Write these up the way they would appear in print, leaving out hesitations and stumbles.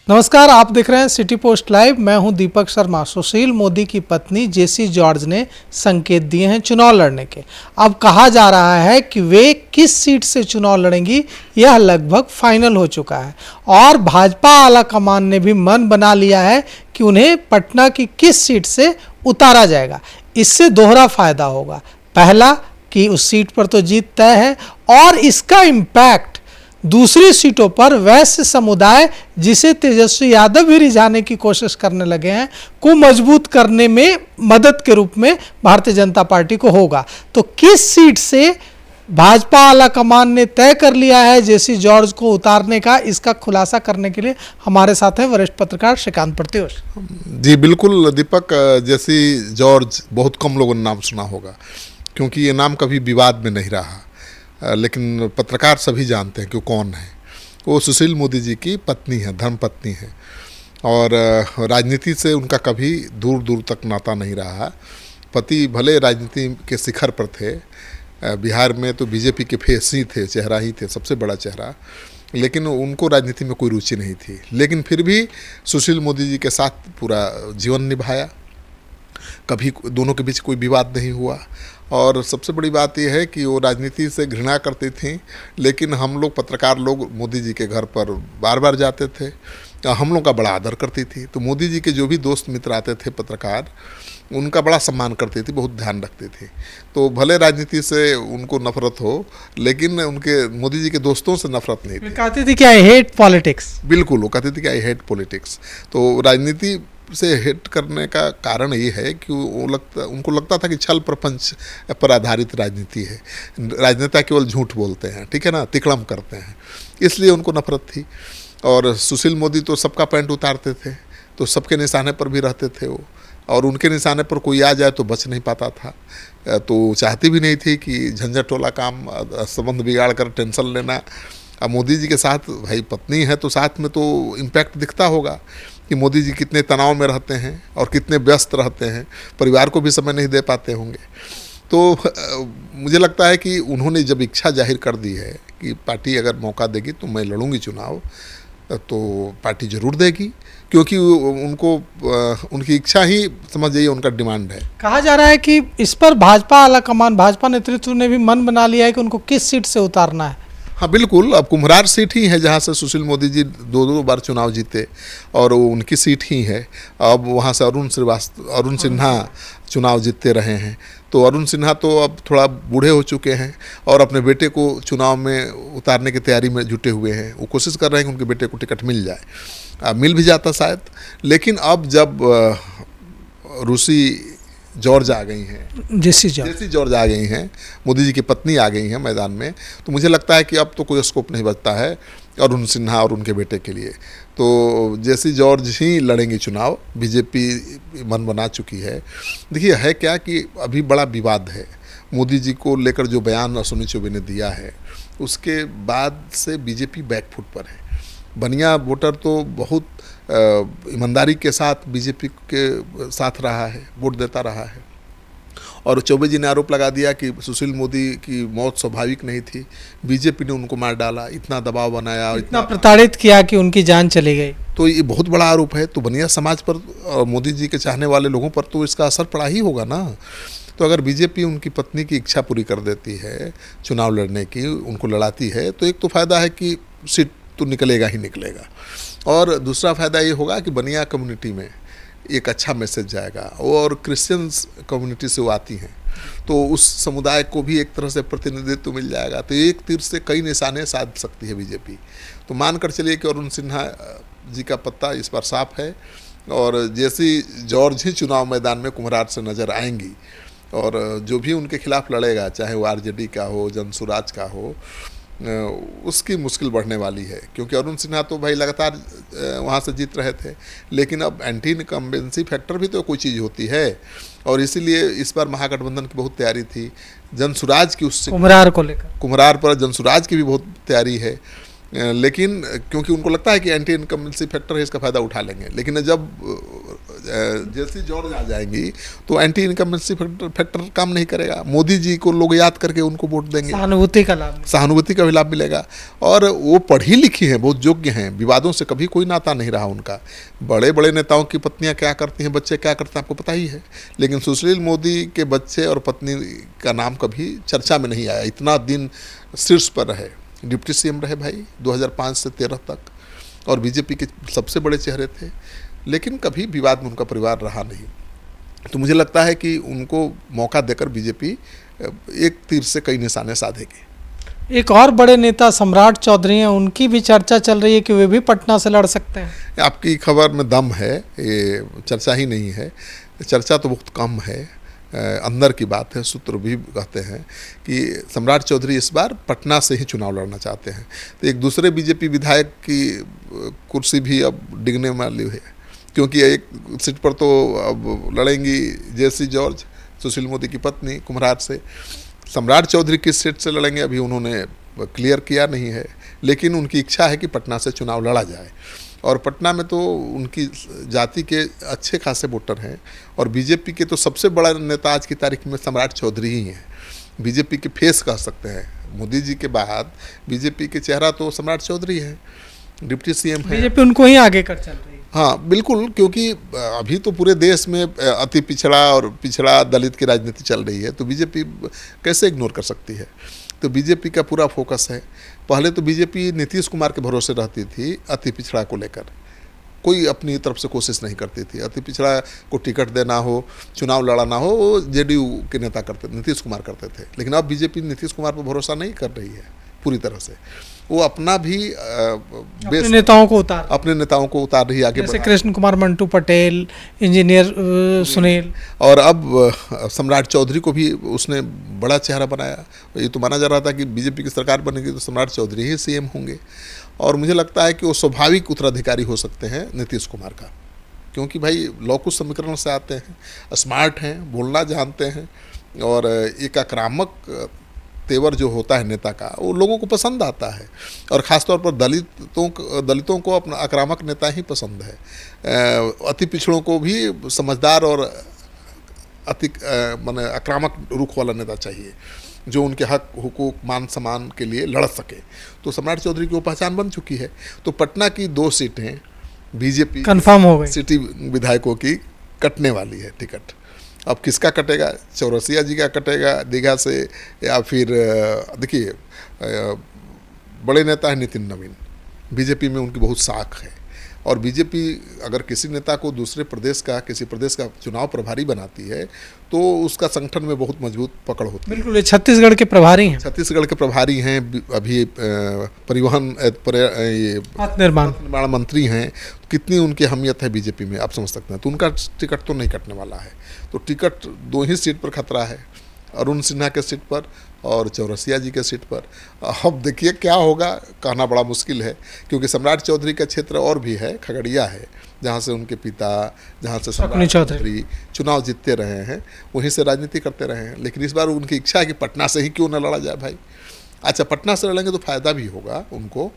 नमस्कार, आप देख रहे हैं सिटी पोस्ट लाइव। मैं हूं दीपक शर्मा। सुशील मोदी की पत्नी जेसी जॉर्ज ने संकेत दिए हैं चुनाव लड़ने के। अब कहा जा रहा है कि वे किस सीट से चुनाव लड़ेंगी यह लगभग फाइनल हो चुका है और भाजपा आला कमान ने भी मन बना लिया है कि उन्हें पटना की किस सीट से उतारा जाएगा। इससे दोहरा फायदा होगा। पहला कि उस सीट पर तो जीत तय है और इसका इम्पैक्ट दूसरी सीटों पर वैश्य समुदाय, जिसे तेजस्वी यादव भी रिझाने की कोशिश करने लगे हैं, को मजबूत करने में मदद के रूप में भारतीय जनता पार्टी को होगा। तो किस सीट से भाजपा आला कमान ने तय कर लिया है जेसी जॉर्ज को उतारने का, इसका खुलासा करने के लिए हमारे साथ हैं वरिष्ठ पत्रकार श्रीकांत प्रत्युष। जी बिल्कुल दीपक, जेसी जॉर्ज बहुत कम लोगों ने नाम सुना होगा क्योंकि ये नाम कभी विवाद में नहीं रहा, लेकिन पत्रकार सभी जानते हैं कि वो कौन है। वो सुशील मोदी जी की पत्नी है, धर्मपत्नी है और राजनीति से उनका कभी दूर दूर तक नाता नहीं रहा। पति भले राजनीति के शिखर पर थे, बिहार में तो बीजेपी के फेस ही थे, चेहरा ही थे, सबसे बड़ा चेहरा, लेकिन उनको राजनीति में कोई रुचि नहीं थी। लेकिन फिर भी सुशील मोदी जी के साथ पूरा जीवन निभाया, कभी दोनों के बीच कोई विवाद नहीं हुआ। और सबसे बड़ी बात यह है कि वो राजनीति से घृणा करती थी, लेकिन हम लोग पत्रकार लोग मोदी जी के घर पर बार बार जाते थे, हम लोग का बड़ा आदर करती थी। तो मोदी जी के जो भी दोस्त मित्र आते थे पत्रकार, उनका बड़ा सम्मान करती थी, बहुत ध्यान रखती थी। तो भले राजनीति से उनको नफरत हो, लेकिन उनके मोदी जी के दोस्तों से नफरत नहीं थी। कहती थी कि आई हेट पॉलिटिक्स। बिल्कुल, वो कहती थी कि आई हेट पॉलिटिक्स। तो राजनीति से हेट करने का कारण ये है कि उनको लगता था कि छल प्रपंच पर आधारित राजनीति है, राजनेता केवल झूठ बोलते हैं, ठीक है ना, तिकड़म करते हैं, इसलिए उनको नफरत थी। और सुशील मोदी तो सबका पैंट उतारते थे, तो सबके निशाने पर भी रहते थे वो, और उनके निशाने पर कोई आ जाए तो बच नहीं पाता था। तो चाहती भी नहीं थी कि झंझट वाला काम, संबंध बिगाड़ कर टेंशन लेना। अब मोदी जी के साथ भाई पत्नी है तो साथ में तो इम्पैक्ट दिखता होगा कि मोदी जी कितने तनाव में रहते हैं और कितने व्यस्त रहते हैं, परिवार को भी समय नहीं दे पाते होंगे। तो मुझे लगता है कि उन्होंने जब इच्छा जाहिर कर दी है कि पार्टी अगर मौका देगी तो मैं लड़ूंगी चुनाव, तो पार्टी ज़रूर देगी, क्योंकि उनको उनकी इच्छा ही समझ जाइए उनका डिमांड है। कहा जा रहा है कि इस पर भाजपा आला कमान, भाजपा नेतृत्व ने भी मन बना लिया है कि उनको किस सीट से उतारना है। हाँ बिल्कुल, अब कुम्हरार सीट ही है जहाँ से सुशील मोदी जी दो बार चुनाव जीते और वो उनकी सीट ही है। अब वहाँ से अरुण सिन्हा चुनाव जीतते रहे हैं, तो अरुण सिन्हा तो अब थोड़ा बूढ़े हो चुके हैं और अपने बेटे को चुनाव में उतारने की तैयारी में जुटे हुए हैं। वो कोशिश कर रहे हैं कि उनके बेटे को टिकट मिल जाए, मिल भी जाता शायद। लेकिन अब जब रूसी जॉर्ज आ गई हैं, जेसी जॉर्ज आ गई हैं, मोदी जी की पत्नी आ गई हैं मैदान में, तो मुझे लगता है कि अब तो कोई स्कोप नहीं बचता है अरुण सिन्हा और उनके बेटे के लिए। तो जेसी जॉर्ज ही लड़ेंगी चुनाव, बीजेपी मन बना चुकी है। देखिए है क्या कि अभी बड़ा विवाद है, मोदी जी को लेकर जो बयान अश्विनी चौबे ने दिया है उसके बाद से बीजेपी बैकफुट पर है। बनिया वोटर तो बहुत ईमानदारी के साथ बीजेपी के साथ रहा है, वोट देता रहा है। और चौबे जी ने आरोप लगा दिया कि सुशील मोदी की मौत स्वाभाविक नहीं थी, बीजेपी ने उनको मार डाला, इतना दबाव बनाया, इतना प्रताड़ित किया कि उनकी जान चली गई। तो ये बहुत बड़ा आरोप है। तो बनिया समाज पर और मोदी जी के चाहने वाले लोगों पर तो इसका असर पड़ा ही होगा ना। तो अगर बीजेपी उनकी पत्नी की इच्छा पूरी कर देती है चुनाव लड़ने की, उनको लड़ाती है, तो एक तो फ़ायदा है कि सीट तो निकलेगा ही निकलेगा, और दूसरा फ़ायदा ये होगा कि बनिया कम्युनिटी में एक अच्छा मैसेज जाएगा। और क्रिश्चियंस कम्युनिटी से वो आती हैं, तो उस समुदाय को भी एक तरह से प्रतिनिधित्व मिल जाएगा। तो एक तीर से कई निशाने साध सकती है बीजेपी। तो मान कर चलिए कि अरुण सिन्हा जी का पत्ता इस बार साफ है और जेसी जॉर्ज ही चुनाव मैदान में कुम्हरार से नज़र आएंगी। और जो भी उनके खिलाफ लड़ेगा, चाहे वो आरजेडी का हो, जनसुराज का हो, उसकी मुश्किल बढ़ने वाली है, क्योंकि अरुण सिन्हा तो भाई लगातार वहाँ से जीत रहे थे। लेकिन अब एंटी इनकम्बेंसी फैक्टर भी तो कोई चीज़ होती है, और इसीलिए इस बार महागठबंधन की बहुत तैयारी थी। जनसुराज की उससे कुम्हरार को लेकर, कुम्हरार पर जनसुराज की भी बहुत तैयारी है, लेकिन क्योंकि उनको लगता है कि एंटी इनकम्बेंसी फैक्टर है, इसका फ़ायदा उठा लेंगे। लेकिन जब जैसी जॉर्ज आ जाएंगी तो एंटी इनकम्बेंसी फैक्टर काम नहीं करेगा। मोदी जी को लोग याद करके उनको वोट देंगे, सहानुभूति का लाभ। सहानुभूति का भी लाभ मिलेगा। और वो पढ़ी लिखी हैं, बहुत योग्य हैं, विवादों से कभी कोई नाता नहीं रहा उनका। बड़े बड़े नेताओं की पत्नियां क्या करती हैं, बच्चे क्या करते हैं, आपको पता ही है। लेकिन सुशील मोदी के बच्चे और पत्नी का नाम कभी चर्चा में नहीं आया। इतना दिन शीर्ष पर रहे, डिप्टी सीएम रहे भाई 2005 से 13 तक, और बीजेपी के सबसे बड़े चेहरे थे, लेकिन कभी विवाद में उनका परिवार रहा नहीं। तो मुझे लगता है कि उनको मौका देकर बीजेपी एक तीर से कई निशाने साधेगी। एक और बड़े नेता सम्राट चौधरी हैं, उनकी भी चर्चा चल रही है कि वे भी पटना से लड़ सकते हैं। आपकी खबर में दम है, ये चर्चा ही नहीं है, चर्चा तो बहुत कम है, अंदर की बात है। सूत्र भी कहते हैं कि सम्राट चौधरी इस बार पटना से ही चुनाव लड़ना चाहते हैं। तो एक दूसरे बीजेपी विधायक की कुर्सी भी अब डिगने वाली है, क्योंकि एक सीट पर तो अब लड़ेंगी जेसी जॉर्ज, सुशील मोदी की पत्नी, कुम्हरार से। सम्राट चौधरी किस सीट से लड़ेंगे अभी उन्होंने क्लियर किया नहीं है, लेकिन उनकी इच्छा है कि पटना से चुनाव लड़ा जाए। और पटना में तो उनकी जाति के अच्छे खासे वोटर हैं, और बीजेपी के तो सबसे बड़ा नेता आज की तारीख में सम्राट चौधरी ही हैं। बीजेपी के फेस कह सकते हैं, मोदी जी के बाद बीजेपी के चेहरा तो सम्राट चौधरी है, डिप्टी सीएम है। बीजेपी उनको ही आगे कर चल रही है। हाँ बिल्कुल, क्योंकि अभी तो पूरे देश में अति पिछड़ा और पिछड़ा दलित की राजनीति चल रही है, तो बीजेपी कैसे इग्नोर कर सकती है। तो बीजेपी का पूरा फोकस है। पहले तो बीजेपी नीतीश कुमार के भरोसे रहती थी, अति पिछड़ा को लेकर कोई अपनी तरफ से कोशिश नहीं करती थी। अति पिछड़ा को टिकट देना हो, चुनाव लड़ाना हो, वो जेडीयू के नेता करते, नीतीश कुमार करते थे। लेकिन अब बीजेपी नीतीश कुमार पर भरोसा नहीं कर रही है पूरी तरह से। वो अपना भी अपने नेताओं को उतार रही आगे, जैसे कृष्ण कुमार, मंटू पटेल, इंजीनियर सुनील, और अब सम्राट चौधरी को भी उसने बड़ा चेहरा बनाया। ये तो माना जा रहा था कि बीजेपी की सरकार बनेगी तो सम्राट चौधरी ही सीएम होंगे, और मुझे लगता है कि वो स्वाभाविक उत्तराधिकारी हो सकते हैं नीतीश कुमार का, क्योंकि भाई लौकुश समीकरण से आते हैं, स्मार्ट हैं, बोलना जानते हैं, और एक आक्रामक तेवर जो होता है नेता का वो लोगों को पसंद आता है। और ख़ासतौर पर दलितों को अपना आक्रामक नेता ही पसंद है। अति पिछड़ों को भी समझदार और अति माने आक्रामक रुख वाला नेता चाहिए, जो उनके हक, हुकूक, मान सम्मान के लिए लड़ सके। तो सम्राट चौधरी की वो पहचान बन चुकी है। तो पटना की 2 सीटें बीजेपी कंफर्म हो गई, सिटी विधायकों की कटने वाली है टिकट। अब किसका कटेगा, चौरसिया जी का कटेगा दीघा से, या फिर देखिए बड़े नेता है नितिन नवीन, बीजेपी में उनकी बहुत साख है, और बीजेपी अगर किसी नेता को दूसरे प्रदेश का, किसी प्रदेश का चुनाव प्रभारी बनाती है तो उसका संगठन में बहुत मजबूत पकड़ होती है। बिल्कुल, छत्तीसगढ़ के प्रभारी हैं, छत्तीसगढ़ के प्रभारी हैं, अभी परिवहन निर्माण मंत्री हैं। कितनी उनकी अहमियत है बीजेपी में आप समझ सकते हैं। तो उनका टिकट तो नहीं कटने वाला है। तो टिकट 2 ही सीट पर खतरा है, अरुण सिन्हा के सीट पर और चौरसिया जी के सीट पर। अब देखिए क्या होगा, कहना बड़ा मुश्किल है, क्योंकि सम्राट चौधरी का क्षेत्र और भी है, खगड़िया है, जहाँ से उनके पिता, जहाँ से सम्राट चौधरी चुनाव जीतते रहे हैं, वहीं से राजनीति करते रहे हैं। लेकिन इस बार उनकी इच्छा है कि पटना से ही क्यों न लड़ा जाए भाई। अच्छा, पटना से लड़ेंगे तो फ़ायदा भी होगा उनको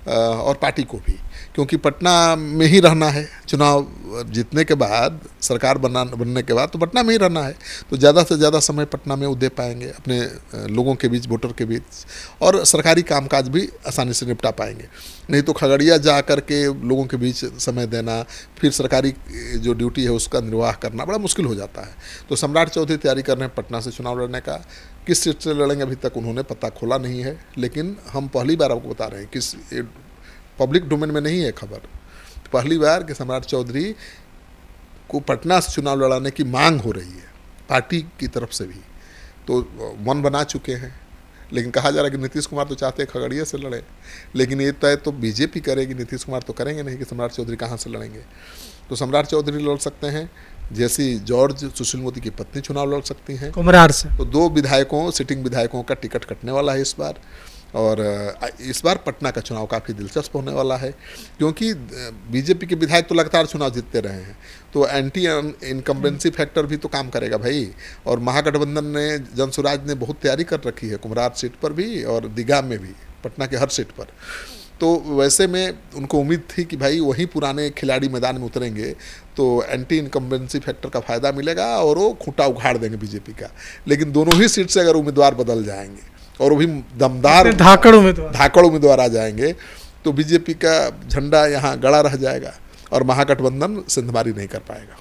और पार्टी को भी, क्योंकि पटना में ही रहना है। चुनाव जीतने के बाद, सरकार बनने के बाद तो पटना में ही रहना है, तो ज़्यादा से ज़्यादा समय पटना में वो दे पाएंगे अपने लोगों के बीच, वोटर के बीच, और सरकारी कामकाज भी आसानी से निपटा पाएंगे। नहीं तो खगड़िया जा कर के लोगों के बीच समय देना, फिर सरकारी जो ड्यूटी है उसका निर्वाह करना बड़ा मुश्किल हो जाता है। तो सम्राट चौधरी तैयारी कर रहे हैं पटना से चुनाव लड़ने का। किस सीट से लड़ेंगे अभी तक उन्होंने पता खोला नहीं है, लेकिन हम पहली बार आपको बता रहे हैं, किस पब्लिक डोमेन में नहीं है खबर, पहली बार कि सम्राट चौधरी को पटना से चुनाव लड़ाने की मांग हो रही है पार्टी की तरफ से भी। तो मन बना चुके हैं, लेकिन कहा जा रहा है कि नीतीश कुमार तो चाहते हैं खगड़िया से लड़े, लेकिन ये तय तो बीजेपी करेगी, नीतीश कुमार तो करेंगे नहीं कि सम्राट चौधरी कहाँ से लड़ेंगे। तो सम्राट चौधरी लड़ सकते हैं, जैसी जॉर्ज सुशील मोदी की पत्नी चुनाव लड़ सकती हैं कुम्हरार से। तो 2 विधायकों, सिटिंग विधायकों का टिकट कटने वाला है इस बार। और इस बार पटना का चुनाव काफ़ी दिलचस्प होने वाला है, क्योंकि बीजेपी के विधायक तो लगातार चुनाव जीतते रहे हैं, तो एंटी इनकम्बेंसी फैक्टर भी तो काम करेगा भाई। और महागठबंधन ने, जनसुराज ने बहुत तैयारी कर रखी है, कुम्हरार सीट पर भी और दीघा में भी, पटना के हर सीट पर। तो वैसे में उनको उम्मीद थी कि भाई वही पुराने खिलाड़ी मैदान में उतरेंगे तो एंटी इनकम्बेंसी फैक्टर का फ़ायदा मिलेगा और वो खूंटा उखाड़ देंगे बीजेपी का। लेकिन दोनों ही सीट से अगर उम्मीदवार बदल जाएंगे और वो भी दमदार धाकड़ उम्मीदवार आ जाएंगे तो बीजेपी का झंडा यहाँ गड़ा रह जाएगा और महागठबंधन सिंधमारी नहीं कर पाएगा।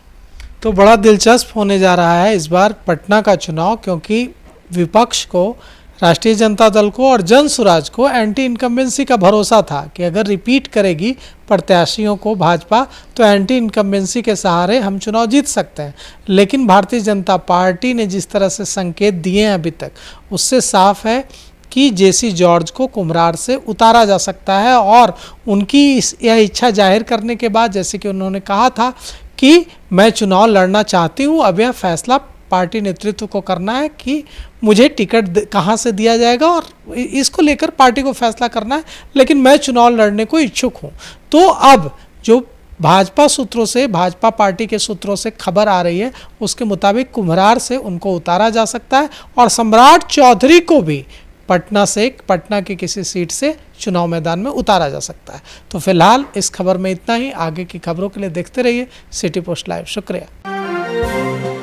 तो बड़ा दिलचस्प होने जा रहा है इस बार पटना का चुनाव, क्योंकि विपक्ष को, राष्ट्रीय जनता दल को और जन सुराज को एंटी इनकम्बेंसी का भरोसा था कि अगर रिपीट करेगी प्रत्याशियों को भाजपा तो एंटी इनकम्बेंसी के सहारे हम चुनाव जीत सकते हैं। लेकिन भारतीय जनता पार्टी ने जिस तरह से संकेत दिए हैं अभी तक, उससे साफ है कि जेसी जॉर्ज को कुम्हरार से उतारा जा सकता है। और उनकी यह इच्छा जाहिर करने के बाद, जैसे कि उन्होंने कहा था कि मैं चुनाव लड़ना चाहती हूँ, अब यह फैसला पार्टी नेतृत्व को करना है कि मुझे टिकट कहाँ से दिया जाएगा और इसको लेकर पार्टी को फैसला करना है, लेकिन मैं चुनाव लड़ने को इच्छुक हूँ। तो अब जो भाजपा सूत्रों से, भाजपा पार्टी के सूत्रों से खबर आ रही है, उसके मुताबिक कुम्हरार से उनको उतारा जा सकता है और सम्राट चौधरी को भी पटना की किसी सीट से चुनाव मैदान में उतारा जा सकता है। तो फिलहाल इस खबर में इतना ही। आगे की खबरों के लिए देखते रहिए सिटी पोस्ट लाइव। शुक्रिया।